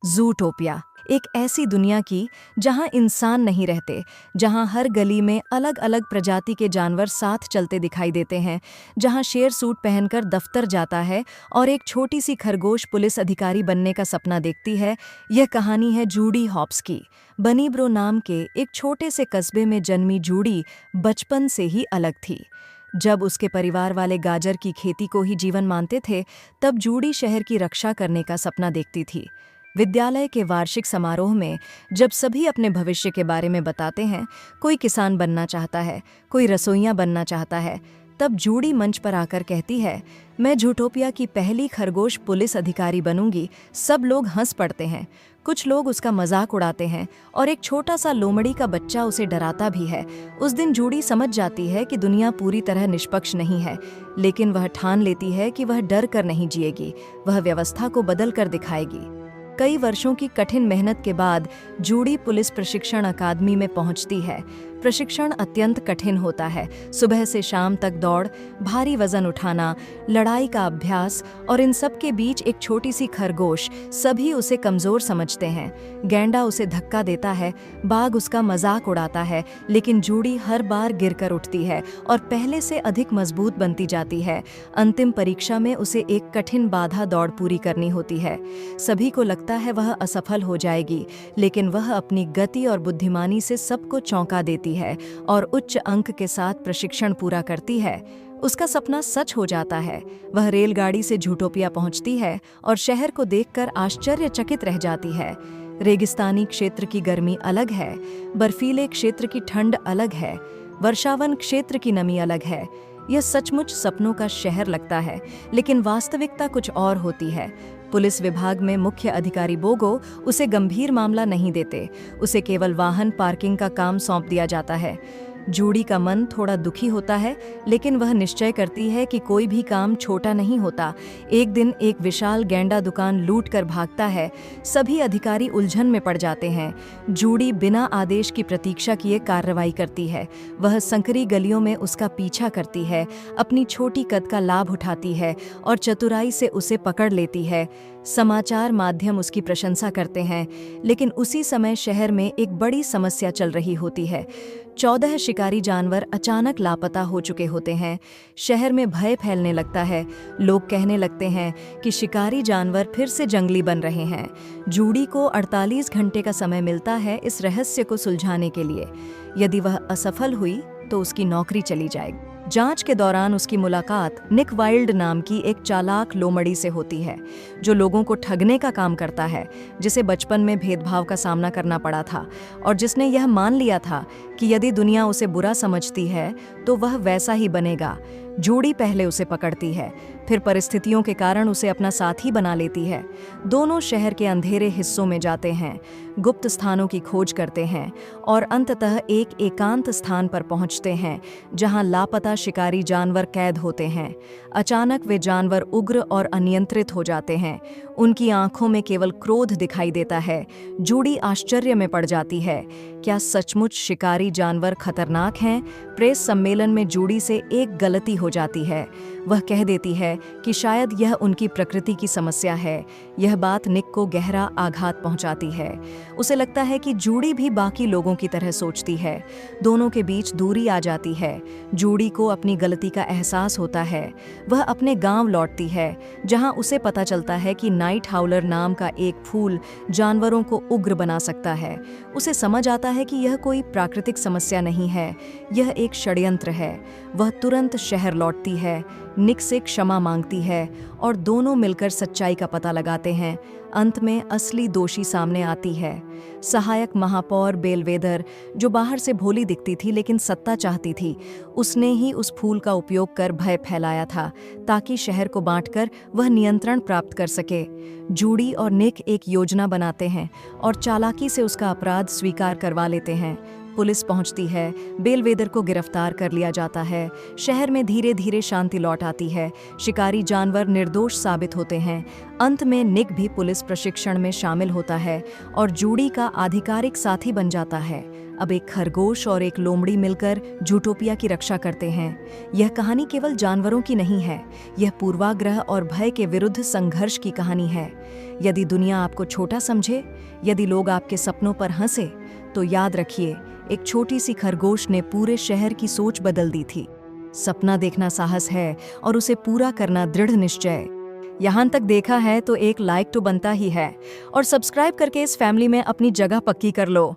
ज़ूटोपिया, एक ऐसी दुनिया की जहां इंसान नहीं रहते, जहां हर गली में अलग अलग प्रजाति के जानवर साथ चलते दिखाई देते हैं, जहां शेर सूट पहनकर दफ्तर जाता है और एक छोटी सी खरगोश पुलिस अधिकारी बनने का सपना देखती है। यह कहानी है जूडी हॉब्स की। बनीब्रो नाम के एक छोटे से कस्बे में जन्मी जूडी बचपन से ही अलग थी। जब उसके परिवार वाले गाजर की खेती को ही जीवन मानते थे, तब जूडी शहर की रक्षा करने का सपना देखती थी। विद्यालय के वार्षिक समारोह में जब सभी अपने भविष्य के बारे में बताते हैं, कोई किसान बनना चाहता है, कोई रसोइया बनना चाहता है, तब जूडी मंच पर आकर कहती है, मैं ज़ूटोपिया की पहली खरगोश पुलिस अधिकारी बनूंगी। सब लोग हंस पड़ते हैं, कुछ लोग उसका मजाक उड़ाते हैं और एक छोटा सा लोमड़ी का बच्चा उसे डराता भी है। उस दिन जूडी समझ जाती है कि दुनिया पूरी तरह निष्पक्ष नहीं है, लेकिन वह ठान लेती है कि वह डर कर नहीं जिएगी, वह व्यवस्था को बदल कर दिखाएगी। कई वर्षों की कठिन मेहनत के बाद जूडी पुलिस प्रशिक्षण अकादमी में पहुंचती है। प्रशिक्षण अत्यंत कठिन होता है। सुबह से शाम तक दौड़, भारी वजन उठाना, लड़ाई का अभ्यास, और इन सब के बीच एक छोटी सी खरगोश। सभी उसे कमजोर समझते हैं। गैंडा उसे धक्का देता है, बाघ उसका मजाक उड़ाता है, लेकिन जूडी हर बार गिरकर उठती है और पहले से अधिक मजबूत बनती जाती है। अंतिम परीक्षा में उसे एक कठिन बाधा दौड़ पूरी करनी होती है। सभी को लगता है वह असफल हो जाएगी, लेकिन वह अपनी गति और बुद्धिमानी से सबको चौंका देती है और उच्च अंक के साथ प्रशिक्षण पूरा करती है। उसका सपना सच हो जाता है। वह रेलगाड़ी से ज़ूटोपिया पहुंचती है और शहर को देखकर आश्चर्यचकित रह जाती है। रेगिस्तानी क्षेत्र की गर्मी अलग है, बर्फीले क्षेत्र की ठंड अलग है, वर्षावन क्षेत्र की नमी अलग है। यह सचमुच सपनों का शहर लगता है, लेकिन वास्तविकता कुछ और होती है। पुलिस विभाग में मुख्य अधिकारी बोगो उसे गंभीर मामला नहीं देते। उसे केवल वाहन पार्किंग का काम सौंप दिया जाता है। जूडी का मन थोड़ा दुखी होता है, लेकिन वह निश्चय करती है कि कोई भी काम छोटा नहीं होता। एक दिन एक विशाल गैंडा दुकान लूट कर भागता है। सभी अधिकारी उलझन में पड़ जाते हैं। जूडी बिना आदेश की प्रतीक्षा किए कार्रवाई करती है। वह संकरी गलियों में उसका पीछा करती है, अपनी छोटी कद का लाभ उठाती है और चतुराई से उसे पकड़ लेती है। समाचार माध्यम उसकी प्रशंसा करते हैं, लेकिन उसी समय शहर में एक बड़ी समस्या चल रही होती है। 14 शिकारी जानवर अचानक लापता हो चुके होते हैं। शहर में भय फैलने लगता है। लोग कहने लगते हैं कि शिकारी जानवर फिर से जंगली बन रहे हैं। जूडी को 48 घंटे का समय मिलता है इस रहस्य को सुलझाने के लिए। यदि वह असफल हुई तो उसकी नौकरी चली जाएगी। जांच के दौरान उसकी मुलाकात निक वाइल्ड नाम की एक चालाक लोमड़ी से होती है, जो लोगों को ठगने का काम करता है, जिसे बचपन में भेदभाव का सामना करना पड़ा था और जिसने यह मान लिया था कि यदि दुनिया उसे बुरा समझती है तो वह वैसा ही बनेगा। जूडी पहले उसे पकड़ती है, फिर परिस्थितियों के कारण उसे अपना साथी बना लेती है। दोनों शहर के अंधेरे हिस्सों में जाते हैं, गुप्त स्थानों की खोज करते हैं और अंततः एक एकांत स्थान पर पहुंचते हैं, जहां लापता शिकारी जानवर कैद होते हैं। अचानक वे जानवर उग्र और अनियंत्रित हो जाते हैं। उनकी आंखों में केवल क्रोध दिखाई देता है। जूडी आश्चर्य में पड़ जाती है। क्या सचमुच शिकारी जानवर खतरनाक हैं? प्रेस सम्मेलन में जूडी से एक गलती हो जाती है। वह कह देती है कि शायद यह उनकी प्रकृति की समस्या है। यह बात निक को गहरा आघात पहुंचाती है। उसे लगता है कि जूडी भी बाकी लोगों की तरह सोचती है। दोनों के बीच दूरी आ जाती है। जूडी को अपनी गलती का एहसास होता है। वह अपने गांव लौटती है, जहां उसे पता चलता है कि नाइट हाउलर नाम का एक फूल जानवरों को उग्र बना सकता है। उसे समझ आता है कि यह कोई प्राकृतिक समस्या नहीं है, यह एक षड्यंत्र है। वह तुरंत शहर लौटती है, निक से क्षमा मांगती है और दोनों मिलकर सच्चाई का पता लगाते हैं। अंत में असली दोषी सामने आती है। सहायक महापौर बेलवेदर, जो बाहर से भोली दिखती थी लेकिन सत्ता चाहती थी, उसने ही उस फूल का उपयोग कर भय फैलाया था, ताकि शहर को बांटकर वह नियंत्रण प्राप्त कर सके। जूडी और निक एक योजना बनाते हैं और चालाकी से उसका अपराध स्वीकार करवा लेते हैं। पुलिस पहुंचती है, बेलवेदर को गिरफ्तार कर लिया जाता है। शहर में धीरे धीरे शांति लौट आती है। शिकारी जानवर निर्दोष साबित होते हैं। अंत में निक भी पुलिस प्रशिक्षण में शामिल होता है और जूडी का आधिकारिक साथी बन जाता है। अब एक खरगोश और एक लोमड़ी मिलकर जूटोपिया की रक्षा करते हैं। यह कहानी केवल जानवरों की नहीं है, यह पूर्वाग्रह और भय के विरुद्ध संघर्ष की कहानी है। यदि दुनिया आपको छोटा समझे, यदि लोग आपके सपनों पर हंसे, तो याद रखिए, एक छोटी सी खरगोश ने पूरे शहर की सोच बदल दी थी। सपना देखना साहस है और उसे पूरा करना दृढ़ निश्चय। यहाँ तक देखा है तो एक लाइक तो बनता ही है, और सब्सक्राइब करके इस फैमिली में अपनी जगह पक्की कर लो।